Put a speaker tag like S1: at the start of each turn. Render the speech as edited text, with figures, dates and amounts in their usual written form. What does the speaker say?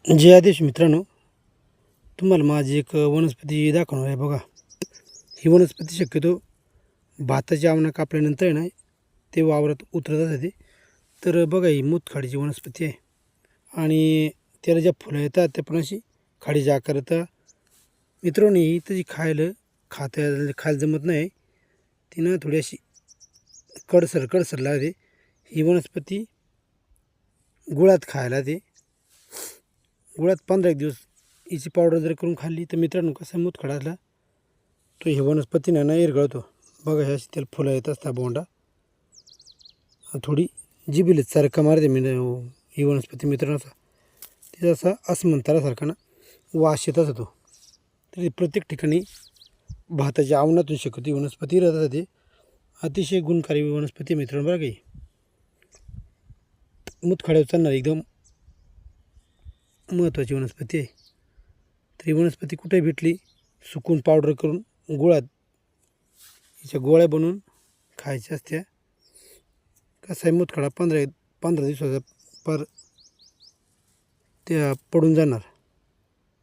S1: जय आदेश मित्रांनो, तुम्हाला माझी एक वनस्पती दाखवणार आहे. बघा, ही वनस्पती शक्यतो भाताची आवना कापल्यानंतर आहे ना, ते वावरात उतरत असते. तर बघा, ही मूतखाडीची वनस्पती आहे आणि त्याला ज्या फुलं येतात त्या पण अशी खाडीच्या आकारात. मित्रांनो, ही त्याची खायला जमत नाही. ती ना थोडी अशी कडसर लागते. ही वनस्पती गुळात खायला ते गुळात 15 एक दिवस हिची पावडर जर करून खाल्ली तर मित्रांनो, कसा मूतखडा असला तो हे वनस्पतीनं ना इरगळतो. बघा, ह्या अशी त्याला फुलं येत असतात, बोंडा थोडी जिबीला चरका मारते. ही वनस्पती मित्रांनो, असा तिचा असा अस्मंतारासारखा ना वास येत असतो. तर प्रत्येक ठिकाणी भाताच्या आवनातून शकतो ही वनस्पती राहत असते. अतिशय गुणकारी वनस्पती मित्रांनो. बघा, ही मूतखड्यावर चालणार एकदम महत्त्वाची वनस्पती आहे. तर ही वनस्पती कुठे भेटली, सुकून पावडर करून गुळात हिच्या गोळ्या बनवून खायच्या असत्या. कसा आहे, मूतखडा 15 दिवसाचा पर त्या पडून जाणार.